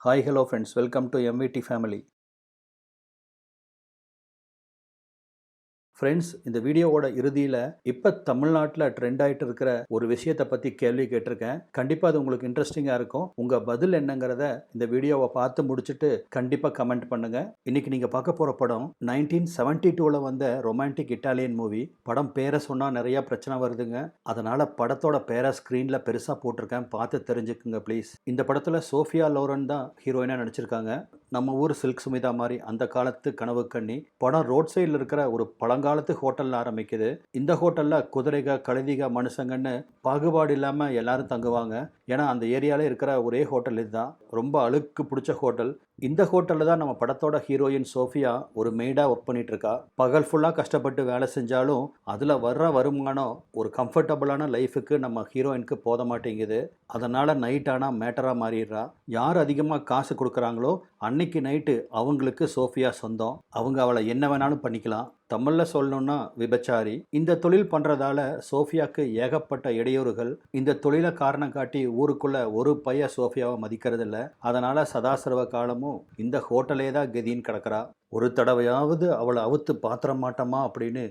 Hi, hello friends. Welcome to MVT family. Friends, இந்த வீடியோவோட இறுதியில் இப்போ தமிழ்நாட்டில் ட்ரெண்ட் ஆகிட்டு இருக்கிற ஒரு விஷயத்தை பற்றி கேள்வி கேட்டிருக்கேன். கண்டிப்பாக அது உங்களுக்கு இன்ட்ரெஸ்டிங்காக இருக்கும். உங்கள் பதில் என்னங்கிறத இந்த வீடியோவை பார்த்து முடிச்சுட்டு கண்டிப்பாக கமெண்ட் பண்ணுங்கள். இன்றைக்கி நீங்கள் பார்க்க போகிற படம் 1972 வந்த ரொமான்டிக் இட்டாலியன் மூவி. படம் பேரை சொன்னால் நிறையா பிரச்சனை வருதுங்க. அதனால் படத்தோட பேரை ஸ்க்ரீனில் பெருசாக போட்டிருக்கேன், பார்த்து தெரிஞ்சுக்குங்க ப்ளீஸ். இந்த படத்தில் சோஃபியா லோரன் தான் ஹீரோயினாக நடிச்சிருக்காங்க. நம்ம ஊர் சில்க் சுமிதா மாதிரி அந்த காலத்து கனவு கண்ணி. படம் ரோட் சைடில் இருக்கிற ஒரு பழங்காலத்து ஹோட்டலில் ஆரம்பிக்குது. இந்த ஹோட்டலில் குதிரைக கழுதிக மனுஷங்கன்னு பாகுபாடு இல்லாமல் எல்லாரும் தங்குவாங்க. ஏன்னா அந்த ஏரியாவில் இருக்கிற ஒரே ஹோட்டல் இதுதான். ரொம்ப அழுக்கு பிடிச்ச ஹோட்டல். இந்த ஹோட்டலில் தான் நம்ம படத்தோட ஹீரோயின் சோஃபியா ஒரு மெய்டாக ஒர்க் பண்ணிட்டு இருக்கா. பகல் ஃபுல்லாக கஷ்டப்பட்டு வேலை செஞ்சாலும் அதில் வர்ற வருமானம் ஒரு கம்ஃபர்டபுளான லைஃபுக்கு நம்ம ஹீரோயினுக்கு போத மாட்டேங்குது. அதனால் நைட் ஆனால் மேட்டராக மாறிடுறா. யார் அதிகமாக காசு கொடுக்குறாங்களோ அன்னைக்கு நைட்டு அவங்களுக்கு சோஃபியா சொந்தம். அவங்க அவளை என்ன வேணாலும் பண்ணிக்கலாம். தமிழில் சொல்லணும்னா விபச்சாரி. இந்த தொழில் பண்ணுறதால சோஃபியாவுக்கு ஏகப்பட்ட இடையூறுகள். இந்த தொழிலை காரணம் காட்டி ஊருக்குள்ள ஒரு பைய சோஃபியாவை மதிக்கிறது இல்லை. அதனால் சதாசர்வ காலமும் இந்த ஹோட்டலே தான் கதின்னு கிடக்கிறா. ஒரு தடவையாவது அவளை அவுத்து பாத்திர மாட்டோமா அப்படின்னு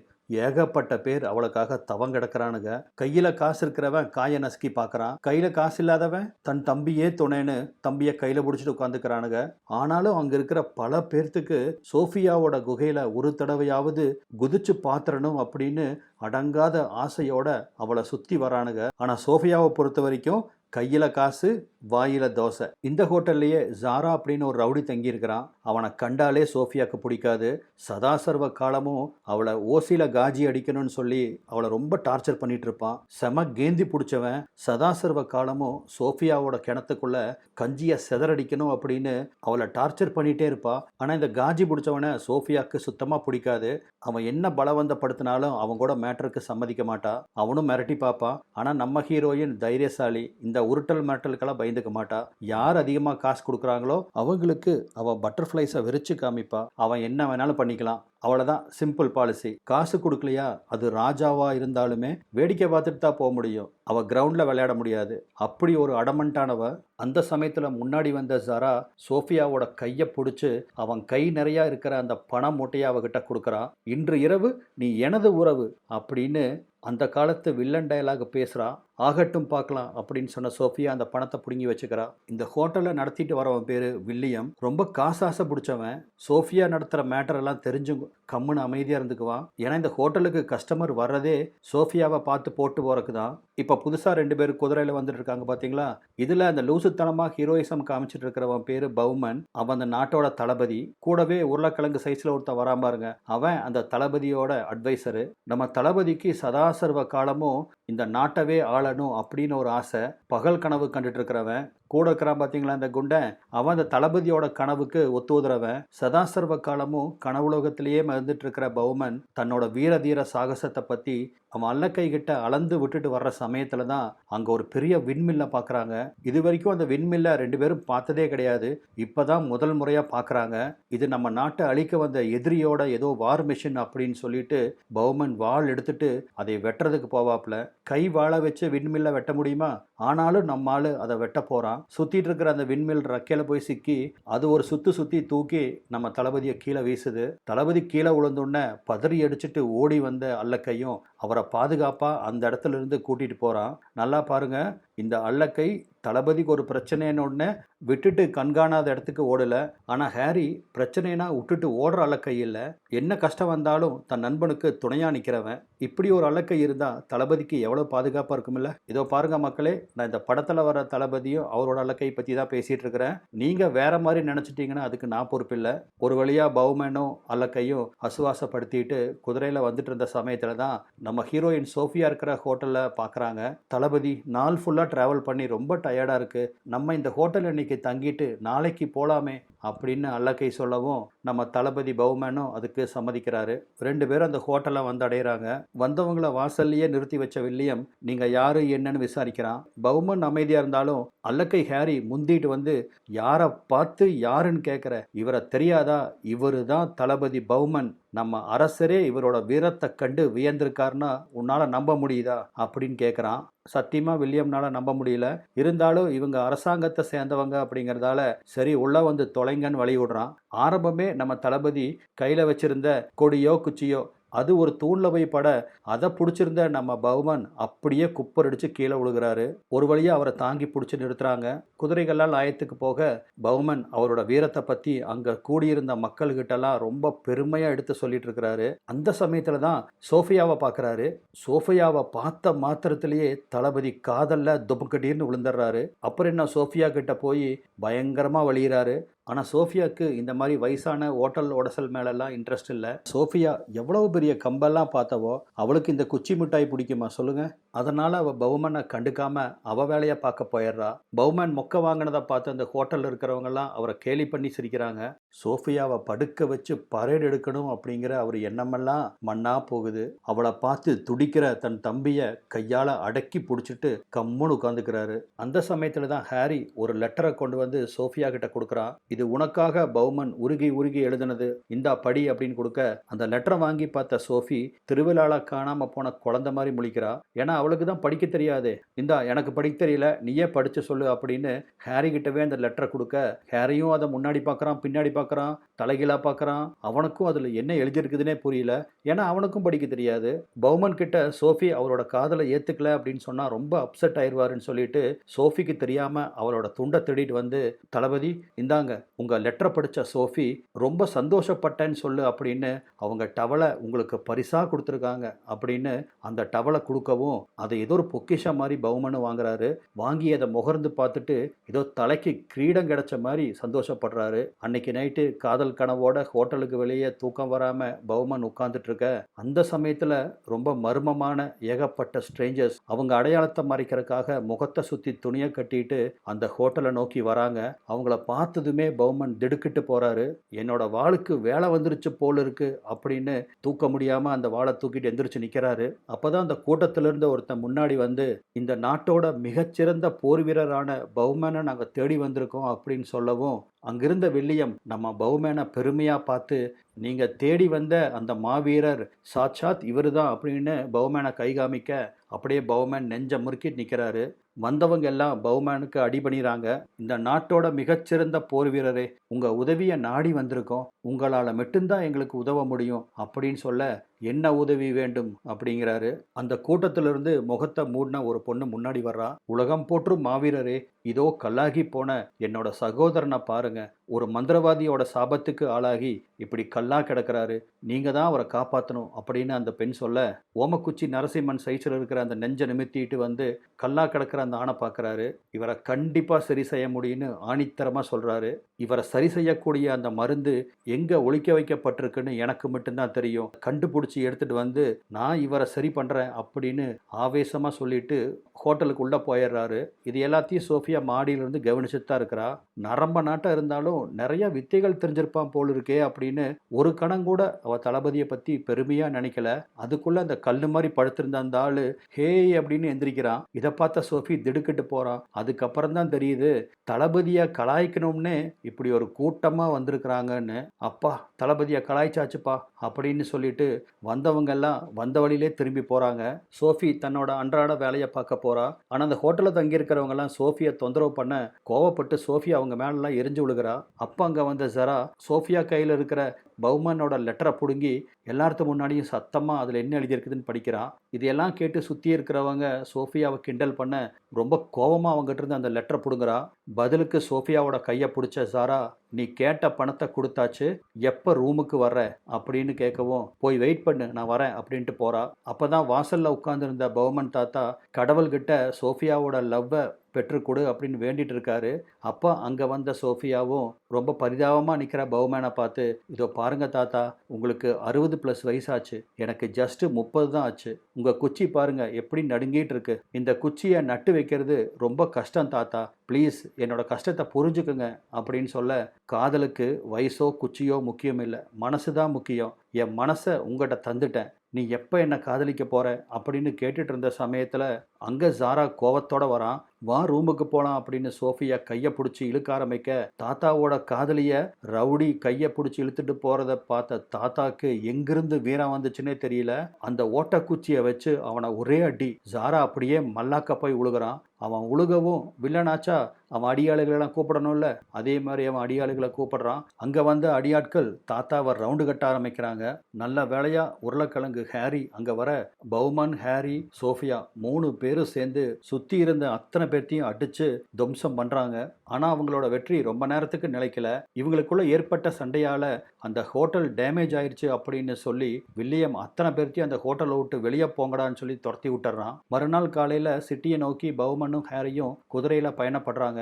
ஏகப்பட்ட பேர் அவளுக்காக தவம் கிடக்கிறானுங்க. கையில் காசு இருக்கிறவன் காயை நசுக்கி பார்க்குறான். கையில் காசு இல்லாதவன் தன் தம்பியே துணைன்னு தம்பியை கையில் பிடிச்சிட்டு உட்காந்துக்கிறானுங்க. ஆனாலும் அங்கே இருக்கிற பல பேர்த்துக்கு சோஃபியாவோட குகையில் ஒரு தடவையாவது குதிச்சு பாத்திரணும் அப்படின்னு அடங்காத ஆசையோட அவளை சுற்றி வரானுங்க. ஆனால் சோஃபியாவை பொறுத்த வரைக்கும் கையில் காசு வாயில தோசை. இந்த ஹோட்டல்லையே ஜாரா அப்படின்னு ஒரு ரவுடி தங்கியிருக்கிறான். அவனை கண்டாலே சோஃபியாவுக்கு பிடிக்காது. சதாசர்வ காலமும் அவளை ஓசியில் காஜி அடிக்கணும்னு சொல்லி அவளை ரொம்ப டார்ச்சர் பண்ணிட்டு இருப்பான். செம கேந்தி பிடிச்சவன். சதாசர்வ காலமும் சோஃபியாவோட கிணத்துக்குள்ள கஞ்சியை செதறடிக்கணும் அப்படின்னு அவளை டார்ச்சர் பண்ணிகிட்டே இருப்பான். ஆனால் இந்த காஜி பிடிச்சவனை சோஃபியாவுக்கு சுத்தமாக பிடிக்காது. அவன் என்ன பலவந்தப்படுத்தினாலும் அவங்க கூட மேட்டருக்கு சம்மதிக்க மாட்டா. அவனும் மிரட்டி பார்ப்பான். ஆனால் நம்ம ஹீரோயின் தைரியசாலி. இந்த உருட்டல் மிரட்டலுக்கெல்லாம் பயந்துக்க மாட்டா. யார் அதிகமாக காசு கொடுக்குறாங்களோ அவங்களுக்கு அவள் பட்டர்ஃப்ளைஸை விரிச்சு காமிப்பா. அவன் என்ன வேணாலும் பண்ணிக்கலாம். அவ்வளோதான், சிம்பிள் பாலிசி. காசு கொடுக்கலையா அது ராஜாவா இருந்தாலுமே வேடிக்கை பார்த்துட்டு தான் போக முடியும். அவள் கிரவுண்டில் விளையாட முடியாது. அப்படி ஒரு அடமண்டானவ. அந்த சமயத்தில் முன்னாடி வந்த ஜரா சோஃபியாவோட கையை பிடிச்சி அவன் கை நிறையா இருக்கிற அந்த பணம் மூட்டையை அவகிட்ட கொடுக்குறான். இன்று இரவு நீ எனது உறவு அப்படின்னு அந்த காலத்து வில்லன் டயலாக் பேசுகிறான். ஆகட்டும் பார்க்கலாம் அப்படின்னு சொன்ன சோஃபியா அந்த பணத்தை பிடுங்கி வச்சுக்கிறா. இந்த ஹோட்டலில் நடத்திட்டு வரவன் பேர் வில்லியம். ரொம்ப காசாசை பிடிச்சவன். சோஃபியா நடத்துகிற மேட்டர் எல்லாம் தெரிஞ்சு கம்முன்னு அமைதியாக இருந்துக்குவான். ஏன்னா இந்த ஹோட்டலுக்கு கஸ்டமர் வர்றதே சோஃபியாவை பார்த்து போட்டு போறதுக்கு தான். இப்போ புதுசாக 2 பேர் குதிரையில் வந்துட்டு இருக்காங்க பார்த்தீங்களா. இதில் அந்த லூசுத்தனமாக ஹீரோயிசம் காமிச்சிட்டு இருக்கிறவன் பேர் பவுமன். அவன் அந்த நாட்டோட தளபதி. கூடவே உருளைக்கிழங்கு சைஸில் ஒருத்தன் வரான் பாருங்க, அவன் அந்த தளபதியோட அட்வைசரு. நம்ம தளபதிக்கு சதாசர்வ காலமும் இந்த நாட்டவே ஆளணும் அப்படின்னு ஒரு ஆசை. பகல் கனவு கண்டுட்டு இருக்கிறவன். கூட இருக்கிறான் பார்த்தீங்களா இந்த குண்டன், அவன் அந்த தளபதியோட கனவுக்கு ஒத்துவதுறவன். சதாசர்வ காலமும் கனவுலோகத்திலேயே மறந்துட்டு இருக்கிற பவுமன் தன்னோட வீர தீர சாகசத்தை பற்றி அவன் அல்லக்கை கிட்ட அளந்து விட்டுட்டு வர்ற சமயத்தில் தான் அங்கே ஒரு பெரிய விண்மில்லை பார்க்குறாங்க. இது வரைக்கும் அந்த விண்மில்லை 2 பேரும் பார்த்ததே கிடையாது. இப்போ தான் முதல் முறையாக பார்க்குறாங்க. இது நம்ம நாட்டை அழிக்க வந்த எதிரியோட ஏதோ வார் மிஷின் அப்படின்னு சொல்லிட்டு பவுமன் வாள் எடுத்துட்டு அதை வெட்டுறதுக்கு போவாப்புல. கை வாழை வச்சு விண்மில்லை வெட்ட முடியுமா? ஆனாலும் நம்மால் அதை வெட்ட போகிறான். சுற்றிட்டு இருக்கிற அந்த விண்மில் ரக்கையில் போய் சிக்கி அது ஒரு சுற்றி தூக்கி நம்ம தளபதியை கீழே வீசுது. தளபதி கீழே விழுந்தோடனே பதறி அடிச்சுட்டு ஓடி வந்த அல்லக்கையும் அவரை பாதுகாப்பாக அந்த இடத்துல இருந்து கூட்டிகிட்டு போகிறான். நல்லா பாருங்க, இந்த அல்லக்கை தளபதிக்கு ஒரு பிரச்சனைன்னு விட்டுட்டு கண்காணாத இடத்துக்கு ஓடலை. ஆனால் ஹாரி பிரச்சனைனா விட்டுட்டு ஓடுற அல்லக்கை இல்லை. என்ன கஷ்டம் வந்தாலும் தன் நண்பனுக்கு துணையாக நிற்கிறவன். இப்படி ஒரு அல்லக்கை இருந்தால் தளபதிக்கு எவ்வளோ பாதுகாப்பாக இருக்குமில்ல. இதோ பாருங்க மக்களே, நான் இந்த படத்தில் வர தளபதியும் அவரோட அல்லக்கை பற்றி தான் பேசிகிட்டு இருக்கிறேன். நீங்கள் வேற மாதிரி நினச்சிட்டிங்கன்னா அதுக்கு நான் பொறுப்பில்லை. ஒரு வழியாக பவுமனும் அல்லக்கையும் அசுவாசப்படுத்திட்டு குதிரையில் வந்துட்டு இருந்த சமயத்தில் தான் நம்ம ஹீரோயின் சோஃபியா இருக்கிற ஹோட்டலில் பார்க்குறாங்க. தளபதி நாள் ஃபுல்லாக ட்ராவல் பண்ணி ரொம்ப டயர்டாக இருக்குது, நம்ம இந்த ஹோட்டல் இன்னைக்கு தங்கிட்டு நாளைக்கு போகலாமே அப்படின்னு அல்லக்கை சொல்லவும் நம்ம தளபதி பவுமனும் அதுக்கு சம்மதிக்கிறாரு. 2 பேரும் அந்த ஹோட்டலை வந்து அடைகிறாங்க. வந்தவங்களை வாசல்லையே நிறுத்தி வச்ச வில்லியம் நீங்கள் யாரு என்னன்னு விசாரிக்கிறான். பவுமன் அமைதியாக இருந்தாலும் அல்லக்கை ஹாரி முந்திட்டு வந்து யாரை பார்த்து யாருன்னு கேட்குற, இவரை தெரியாதா? இவரு தான் தளபதி பவுமன். நம்ம அரசரே இவரோட வீரத்தை கண்டு வியந்திருக்காருன்னா உன்னால் நம்ப முடியுதா அப்படின்னு கேட்குறான். சத்தியமாக வில்லியம்னால நம்ப முடியல. இருந்தாலும் இவங்க அரசாங்கத்தை சேர்ந்தவங்க அப்படிங்கிறதால சரி உள்ள வந்து தொலைங்கன்னு வழி விடுறான். ஆரம்பமே நம்ம தளபதி கையில் வச்சிருந்த கொடியோ குச்சியோ அது ஒரு தூண்ல போய் பட அதை பிடிச்சிருந்த நம்ம பவுமன் அப்படியே குப்பரடிச்சு கீழே விழுகிறாரு. ஒரு வழியா அவரை தாங்கி பிடிச்சி நிறுத்துறாங்க. குதிரைகள்லாம் லாயத்துக்கு போக பவுமன் அவரோட வீரத்தை பத்தி அங்க கூடியிருந்த மக்கள்கிட்டலாம் ரொம்ப பெருமையா எடுத்து சொல்லிட்டு இருக்கிறாரு. அந்த சமயத்துல தான் சோஃபியாவை பார்க்கறாரு. சோஃபியாவை பார்த்த மாத்திரத்திலேயே தளபதி காதல்ல துபக்கடின்னு விழுந்துடுறாரு. அப்புறம் என்ன சோஃபியா கிட்ட போய் பயங்கரமா வழியிறாரு. ஆனால் சோஃபியாவுக்கு இந்த மாதிரி வயசான ஓட்டல் உடசல் மேலெல்லாம் இன்ட்ரெஸ்ட் இல்லை. சோஃபியா எவ்வளவு பெரிய கம்பெல்லாம் பார்த்தவோ அவளுக்கு இந்த குச்சி மிட்டாய் பிடிக்குமா சொல்லுங்க. அதனால் அவள் பவுமனை கண்டுக்காம அவள் வேலையை பார்க்க போயிடுறா. பவுமன் மொக்க வாங்கினதை பார்த்து அந்த ஹோட்டலில் இருக்கிறவங்கெல்லாம் அவரை கேலி பண்ணி சிரிக்கிறாங்க. சோஃபியாவை படுக்க வச்சு பரேடு எடுக்கணும் அப்படிங்கிற அவர் எண்ணமெல்லாம் மண்ணா போகுது. அவளை பார்த்து துடிக்கிற தன் தம்பியை கையால் அடக்கி பிடிச்சிட்டு கம்முன்னு உட்காந்துக்கிறாரு. அந்த சமயத்தில் தான் ஹாரி ஒரு லெட்டரை கொண்டு வந்து சோஃபியா கிட்ட கொடுக்குறான். இது உனக்காக பவுமன் உருகி உருகி எழுதுனது, இந்தா படி அப்படின்னு கொடுக்க அந்த லெட்டரை வாங்கி பார்த்த சோஃபி திருவிழால காணாம போன குழந்தை மாதிரி முழிக்கிறா. ஏன்னா அவளுக்கு தான் படிக்க தெரியாது. இந்தா எனக்கு படிக்க தெரியல, நீயே படிச்சு சொல்லு அப்படின்னு ஹாரி கிட்டவே அந்த லெட்டரை கொடுக்க ஹாரியும் அதை முன்னாடி பார்க்குறான், பின்னாடி பார்க்குறான், தலைகீழா பார்க்குறான். அவனுக்கும் அதில் என்ன எழுதியிருக்குதுன்னே புரியல. ஏன்னா அவனுக்கும் படிக்க தெரியாது. பவுமன் கிட்ட சோஃபி அவரோட காதலை ஏற்றுக்கல அப்படின்னு சொன்னால் ரொம்ப அப்செட் ஆயிடுவாருன்னு சொல்லிட்டு சோஃபிக்கு தெரியாமல் அவளோட துண்டை தேடிட்டு வந்து தளபதி இந்தாங்க உங்கள் லெட்டரை படித்த சோஃபி ரொம்ப சந்தோஷப்பட்டேன்னு சொல்லு அப்படின்னு அவங்க டவலை உங்களுக்கு பரிசாக கொடுத்துருக்காங்க அப்படின்னு அந்த டவலை கொடுக்கவும் அதை ஏதோ ஒரு பொக்கிஷம் மாதிரி பவுமனு வாங்குறாரு. வாங்கி அதை முகர்ந்து பார்த்துட்டு ஏதோ தலைக்கு கிரீடம் கிடைச்ச மாதிரி சந்தோஷப்படுறாரு. அன்னைக்கு நைட்டு காதல் கனவோட ஹோட்டலுக்கு வெளியே தூக்கம் வராமல் பவுமன் உட்கார்ந்துட்டு இருக்க அந்த சமயத்தில் ரொம்ப மர்மமான ஏகப்பட்ட ஸ்ட்ரேஞ்சர்ஸ் அவங்க அடையாளத்தை மறைக்கிறதுக்காக முகத்தை சுற்றி துணியை கட்டிட்டு அந்த ஹோட்டலை நோக்கி வராங்க. அவங்கள பார்த்ததுமே பவுமன் திடுக்கிட்டு போறாரு. என்னோட வாளுக்கு வேலை வந்துருச்சு போல இருக்கு அப்படின்னு தூக்க முடியாம அந்த வாளை தூக்கிட்டு எந்திரிச்சு நிக்கிறாரு. அப்பதான் அந்த கூட்டத்திலிருந்து ஒருத்தன் முன்னாடி வந்து இந்த நாட்டோட மிகச்சிறந்த போர் வீரரான பவுமனை நாங்க தேடி வந்திருக்கோம் அப்படின்னு சொல்லவும் அங்கிருந்த வில்லியம் நம்ம பவுமேனை பெருமையா பார்த்து நீங்க தேடி வந்த அந்த மாவீரர் சாட்சாத் இவரு தான் அப்படின்னு பவுமேனை கை காமிக்க அப்படியே பவுமேன் நெஞ்ச முறுக்கிட்டு நிற்கிறாரு. வந்தவங்க எல்லாம் பவுமேனுக்கு அடிபணிறாங்க. இந்த நாட்டோட மிகச்சிறந்த போர் வீரரே, உங்க உதவியை நாடி வந்திருக்கோம், உங்களால் மட்டும்தான் எங்களுக்கு உதவ முடியும் அப்படின்னு சொல்ல என்ன உதவி வேண்டும் அப்படிங்கிறாரு. அந்த கூட்டத்திலிருந்து முகத்தை மூடின ஒரு பொண்ணு முன்னாடி வர்றா. உலகம் போற்றும் மாவீரரே, இதோ கல்லாகி போன என்னோட சகோதரனை பாருங்க, ஒரு மந்திரவாதியோட சாபத்துக்கு ஆளாகி இப்படி கல்லா கிடக்கிறாரு, நீங்க தான் அவரை காப்பாற்றணும் அப்படின்னு அந்த பெண் சொல்ல ஓமக்குச்சி நரசிம்மன் சைஸில் இருக்கிற அந்த நெஞ்சை நிமித்திட்டு வந்து கல்லா கிடக்கிற அந்த ஆணை பார்க்குறாரு. இவரை கண்டிப்பாக சரி செய்ய முடியும்னு ஆணித்தரமாக சொல்கிறாரு. இவரை சரி செய்யக்கூடிய அந்த மருந்து எங்கே ஒழிக்க வைக்கப்பட்டிருக்குன்னு எனக்கு மட்டும்தான் தெரியும், கண்டுபிடிச்சி எடுத்துட்டு வந்து நான் இவரை சரி பண்ணுறேன் அப்படின்னு ஆவேசமாக சொல்லிட்டு ஹோட்டலுக்கு உள்ளே போயிடுறாரு. இது எல்லாத்தையும் சோஃபியா மாடியிலிருந்து கவனிச்சுட்டு தான் இருக்கிறா. நரம்ப நாட்டம் இருந்தாலும் நிறைய வித்தைகள் தெரிஞ்சிருப்பான் போல் இருக்கே அப்படின்னு ஒரு கணம் கூட அவள் தளபதியை பற்றி பெருமையாக நினைக்கல. அதுக்குள்ளே அந்த கல் மாதிரி படுத்திருந்த அந்த ஆள் ஹே அப்படின்னு எந்திரிக்கிறான். இதை பார்த்த சோஃபி திடுக்கிட்டு போகிறான். அதுக்கப்புறம் தான் தெரியுது தளபதியை கலாய்க்கணும்னு இப்படி ஒரு கூட்டமாக வந்திருக்கிறாங்கன்னு. அப்பா தளபதியை கலாய்ச்சாச்சுப்பா அப்படின்னு சொல்லிட்டு வந்தவங்க எல்லாம் வந்த வழியிலே திரும்பி போகிறாங்க. சோஃபி தன்னோட அன்றாட வேலையை பார்க்க போகிறா. ஆனால் அந்த ஹோட்டலில் தங்கியிருக்கிறவங்கெல்லாம் சோஃபியை தொந்தரவு பண்ண கோவப்பட்டு சோஃபி அவங்க மேலெல்லாம் எரிஞ்சு விழுகிறா. அப்போ அங்கே வந்த ஜரா சோஃபியா கையில் இருக்கிற பவுமனோட லெட்டரை பிடுங்கி எல்லாத்து முன்னாடியும் சத்தமாக அதில் என்ன எழுதியிருக்குதுன்னு படிக்கிறான். இதையெல்லாம் கேட்டு சுற்றி இருக்கிறவங்க சோஃபியாவை கிண்டல் பண்ண ரொம்ப கோபமாக அவங்ககிட்ட இருந்து அந்த லெட்டரை பிடுங்குறா. பதிலுக்கு சோஃபியாவோட கையை பிடிச்ச ஜாரா நீ கேட்ட பணத்தை கொடுத்தாச்சு, எப்போ ரூமுக்கு வர்ற அப்படின்னு கேட்கவும் போய் வெயிட் பண்ணு நான் வரேன் அப்படின்ட்டு போகிறா. அப்போ தான் வாசலில் உட்காந்துருந்த பவுமன் தாத்தா கடவுள்கிட்ட சோஃபியாவோட லவ்வை பெற்றுக்கொடு அப்படின்னு வேண்டிட்டு இருக்காரு. அப்போ அங்கே வந்த சோஃபியாவும் ரொம்ப பரிதாபமாக நிற்கிற பவுமேனை பார்த்து இதோ பாருங்க தாத்தா, உங்களுக்கு 60+ வயசாச்சு, எனக்கு ஜஸ்ட் 30 தான் ஆச்சு, உங்கள் குச்சி பாருங்க எப்படி நடுங்கிட்டு இருக்கு, இந்த குச்சியை நட்டு வைக்கிறது ரொம்ப கஷ்டம் தாத்தா, ப்ளீஸ் என்னோட கஷ்டத்தை புரிஞ்சுக்குங்க அப்படின்னு சொல்ல காதலுக்கு வயசோ குச்சியோ முக்கியம் இல்லை, மனசு தான் முக்கியம், என் மனசை உங்கள்கிட்ட தந்துட்டேன், நீ எப்போ என்னை காதலிக்க போகிற அப்படின்னு கேட்டுட்டு இருந்த சமயத்தில் அங்கே ஜாரா கோவத்தோட வரான். வா ரூமுக்கு போலாம் அப்படின்னு சோஃபியா கையை பிடிச்சி இழுக்க ஆரம்பிக்க, தாத்தாவோட காதலிய ரவுடி கையை பிடிச்சி இழுத்துட்டு போறத பார்த்த தாத்தாக்கு எங்கிருந்து வீரம் வந்துச்சுன்னே தெரியல. அந்த ஓட்டக்குச்சியை வச்சு அவனை ஒரே அடி. ஜாரா அப்படியே மல்லாக்க போய் உழுகுறான். அவன் உழுகவும் வில்லனாச்சா அவன் அடியாளுகளெல்லாம் கூப்பிடணும்ல, அதே மாதிரி அவன் அடியாளுகளை கூப்பிடுறான். அங்கே வந்த அடியாட்கள் தாத்தாவை ரவுண்டு கட்ட ஆரம்பிக்கிறாங்க. நல்ல வேலையா உருளைக்கிழங்கு ஹேரி அங்கே வர, பவுமன், ஹேரி, சோஃபியா 3 பேரும் சேர்ந்து சுற்றி இருந்த அத்தனை பேர்த்தையும் அடிச்சு துவம்சம் பண்ணுறாங்க. ஆனால் அவங்களோட வெற்றி ரொம்ப நேரத்துக்கு நிலைக்கல. இவங்களுக்குள்ள ஏற்பட்ட சண்டையால் அந்த ஹோட்டல் டேமேஜ் ஆயிடுச்சு அப்படின்னு சொல்லி வில்லியம் அத்தனை பேர்த்தையும் அந்த ஹோட்டலை விட்டு வெளியே போங்கடான்னு சொல்லி துரத்தி விட்டுறான். மறுநாள் காலையில் சிட்டியை நோக்கி பவுமனும் ஹேரியும் குதிரையில் பயணப்படுறாங்க.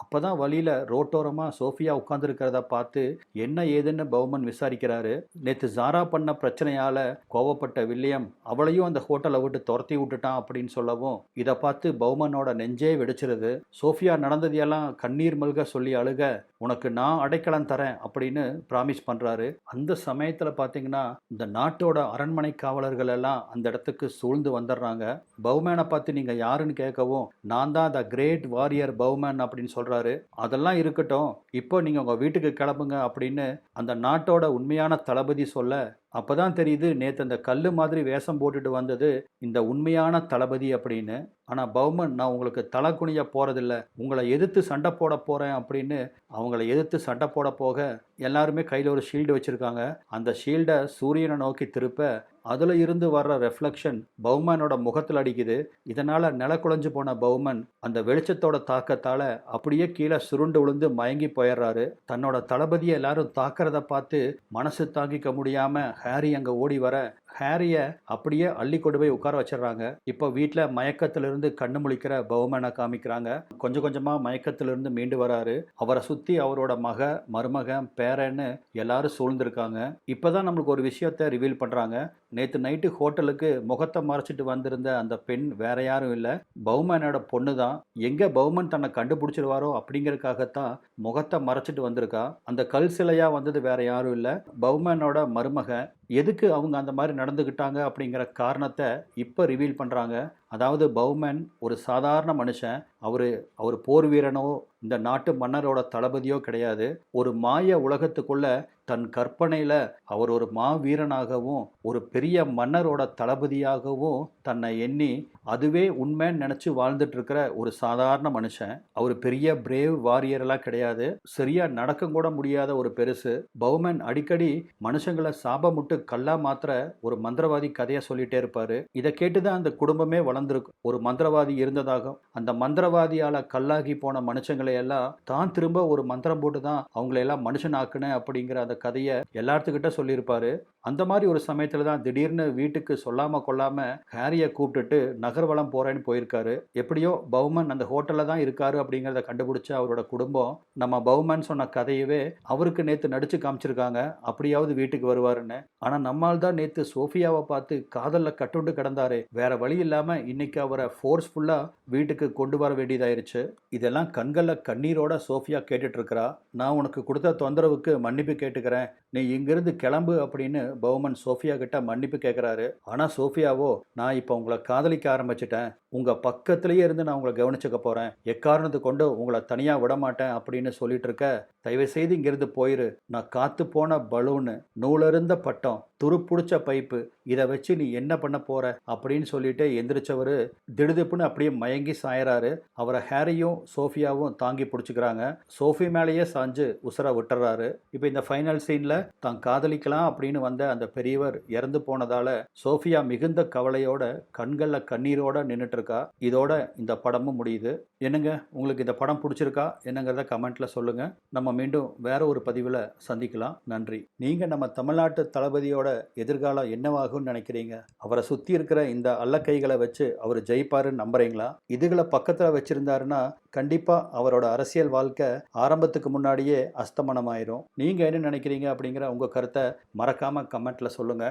அப்பதான் வழியில ரோட்டோரமா சோஃபியா உட்கார்ந்துருக்கிறத பார்த்து என்ன ஏதுன்னு பவுமன் விசாரிக்கிறாரு. நேற்று ஜாரா பண்ண பிரச்சனையால கோவப்பட்ட வில்லியம் அவளையும் அந்த ஹோட்டலை விட்டு துரத்தி விட்டுட்டான் அப்படின்னு சொல்லவும், இதை பார்த்து பவுமனோட நெஞ்சே வெடிச்சிருது. சோஃபியா நடந்ததையெல்லாம் கண்ணீர் மல்க சொல்லி அழுக, உனக்கு நான் அடைக்கலம் தரேன் அப்படின்னு ப்ராமிஸ் பண்றாரு. அந்த சமயத்துல பாத்தீங்கன்னா இந்த நாட்டோட அரண்மனை காவலர்கள் எல்லாம் அந்த இடத்துக்கு சூழ்ந்து வந்துடுறாங்க. பவுமேனை பார்த்து நீங்க யாருன்னு கேட்கவும், நான் தான் த கிரேட் வாரியர் பவுமன் அப்படின்னு சொல்றாரு. அதெல்லாம் இருக்கட்டும், இப்போ நீங்க உங்க வீட்டுக்கு கிளம்புங்க அப்படின்னு அந்த நாட்டோட உண்மையான தளபதி சொல்ல, அப்பதான் தெரியுது நேற்று அந்த கல்லு மாதிரி வேஷம் போட்டுட்டு வந்தது இந்த உண்மையான தளபதி அப்படின்னு. ஆனால் பவுமன், நான் உங்களுக்கு தலை குனிய போறதில்ல, உங்களை எதிர்த்து சண்டை போட போறேன் அப்படின்னு அவங்கள எதிர்த்து சண்டை போட போக எல்லாருமே கையில் ஒரு ஷீல்டு வச்சிருக்காங்க. அந்த ஷீல்டை சூரியனை நோக்கி திருப்ப அதில் இருந்து வர்ற ரெஃப்ளெக்ஷன் பவுமனோட முகத்தில் அடிக்குது. இதனால் நிலக்குலைஞ்சு போன பவுமன் அந்த வெளிச்சத்தோட தாக்கத்தால் அப்படியே கீழே சுருண்டு விழுந்து மயங்கி போயிடுறாரு. தன்னோட தளபதியை எல்லாரும் தாக்கிறத பார்த்து மனசு தாங்கிக்க முடியாமல் ஹேரி அங்கே ஓடி வர, ஹேரியை அப்படியே அள்ளி கொண்டு போய் உட்கார வச்சிடறாங்க. இப்போ வீட்டில் மயக்கத்திலிருந்து கண்ணு முழிக்கிற பவுமனை காமிக்கிறாங்க. கொஞ்சம் கொஞ்சமாக மயக்கத்திலிருந்து மீண்டு வராரு. அவரை சுற்றி அவரோட மருமகன், பேரன்னு எல்லாரும் சூழ்ந்திருக்காங்க. இப்போதான் நம்மளுக்கு ஒரு விஷயத்தை ரிவீல் பண்ணுறாங்க. நேற்று நைட்டு ஹோட்டலுக்கு முகத்தை மறைச்சிட்டு வந்திருந்த அந்த பெண் வேற யாரும் இல்லை, பவுமனோட பொண்ணு தான். எங்கே பவுமன் தன்னை கண்டுபிடிச்சிருவாரோ அப்படிங்கிறதுக்காகத்தான் முகத்தை மறைச்சிட்டு வந்திருக்கா. அந்த கல் சிலையாக வந்தது வேற யாரும் இல்லை, பவுமனோட மருமகன். எதுக்கு அவங்க அந்த மாதிரி நடந்துக்கிட்டாங்க அப்படிங்கிற காரணத்தை இப்போ ரிவீல் பண்ணுறாங்க. அதாவது பவுமன் ஒரு சாதாரண மனுஷன். அவர் போர் வீரனோ இந்த நாட்டு மன்னரோட தளபதியோ கிடையாது. ஒரு மாய உலகத்துக்குள்ள தன் கற்பனையில் அவர் ஒரு மாவீரனாகவும் ஒரு பெரிய மன்னரோட தளபதியாகவும் தன்னை எண்ணி அதுவே உண்மைன்னு நினச்சி வாழ்ந்துட்டு இருக்கிற ஒரு சாதாரண மனுஷன். அவர் பெரிய பிரேவ் வாரியரெல்லாம் கிடையாது. சரியா நடக்க கூட முடியாத ஒரு பெருசு. பவுமன் அடிக்கடி மனுஷங்களை சாபமுட்டு கல்லா மாத்திர ஒரு மந்திரவாதி கதையை சொல்லிட்டே இருப்பாரு. இதை கேட்டுதான் அந்த குடும்பமே வளர்ந்துருக்கும். ஒரு மந்திரவாதி இருந்ததாகவும் அந்த மந்திரவாதியால கல்லாகி போன மனுஷங்களை எல்லாம் தான் திரும்ப ஒரு மந்திரம் போட்டு தான் அவங்களையெல்லாம் மனுஷனாக்குனேன் அப்படிங்கிற அந்த கதையை எல்லாத்துக்கிட்ட சொல்லியிருப்பாரு. அந்த மாதிரி ஒரு சமயத்துல தான் திடீர்னு வீட்டுக்கு சொல்லாம கொள்ளாம ஹேரியை கூப்பிட்டுட்டு நகர்வலம் போறேன்னு போயிருக்காரு. எப்படியோ பவுமன் அந்த ஹோட்டல்ல தான் இருக்காரு அப்படிங்கிறத கண்டுபிடிச்ச அவரோட குடும்பம் நம்ம பவுமன் சொன்ன கதையவே அவருக்கு நேற்று நடிச்சு காமிச்சிருக்காங்க, அப்படியாவது வீட்டுக்கு வருவாருன்னு. ஆனா நம்மால் தான் நேற்று சோஃபியாவை பார்த்து காதல்ல கட்டுண்டு கிடந்தாரு. வேற வழி இல்லாம இன்னைக்கு அவரை ஃபோர்ஸ்ஃபுல்லா வீட்டுக்கு கொண்டு வர வேண்டியதாயிருச்சு. இதெல்லாம் கண்கள்ல கண்ணீரோட சோஃபியா கேட்டுட்டு இருக்கிறா. நான் உனக்கு கொடுத்த தொந்தரவுக்கு மன்னிப்பு கேட்டுக்கிறேன், நீ இங்கிருந்து கிளம்பு அப்படின்னு பவுமன் சோஃபியா கிட்ட மன்னிப்பு கேட்குறாரு. ஆனால் சோஃபியாவோ, நான் இப்போ உங்களை காதலிக்க ஆரம்பிச்சிட்டேன், உங்கள் பக்கத்திலேயே இருந்து நான் உங்களை கவனிச்சுக்க போகிறேன், எக்காரணத்து கொண்டு உங்களை தனியாக விட மாட்டேன் அப்படின்னு சொல்லிட்டு இருக்க, தயவு செய்து இங்கிருந்து போயிரு, நான் காத்து போன பலூனு, நூலருந்த பட்டம், துருப்பிடிச்ச பைப்பு, இதை வச்சு நீ என்ன பண்ண போற அப்படின்னு சொல்லிட்டு எந்திரிச்சவர் திடுதிப்புன்னு அப்படியே மயங்கி சாயறாரு. அவரை ஹேரியும் சோஃபியாவும் தாங்கி பிடிச்சிக்கிறாங்க. சோஃபி மேலேயே சாஞ்சு உசுர விட்டுறாரு. இப்போ இந்த ஃபைனல் சீன்ல தான் காதலிக்கலாம் அப்படின்னு வந்த அந்த பெரியவர் இறந்து போனதால சோஃபியா மிகுந்த கவலையோட கண்கள்ல கண்ணீரோட நின்றுட்டு இருக்கா. இதோட இந்த படமும் முடியுது. என்னங்க, உங்களுக்கு இந்த படம் பிடிச்சிருக்கா என்னங்கிறத கமெண்ட்ல சொல்லுங்க. நம்ம மீண்டும் வேற ஒரு பதிவில் சந்திக்கலாம். நன்றி. நீங்க நம்ம தமிழ்நாட்டு தளபதியோட எதிர்காலம் என்னவாகும்னு நினைக்கிறீங்க? அவரை சுத்தி இருக்கிற இந்த அல்லக்கைகளை வச்சு அவர் ஜெயிப்பாருன்னு நம்புறீங்களா? இதுகளை பக்கத்தில் வச்சிருந்தாருன்னா கண்டிப்பா அவரோட அரசியல் வாழ்க்கை ஆரம்பத்துக்கு முன்னாடியே அஸ்தமனமாயிரும். நீங்க என்ன நினைக்கிறீங்க அப்படிங்கிற உங்க கருத்தை மறக்காம கமெண்ட்ல சொல்லுங்க.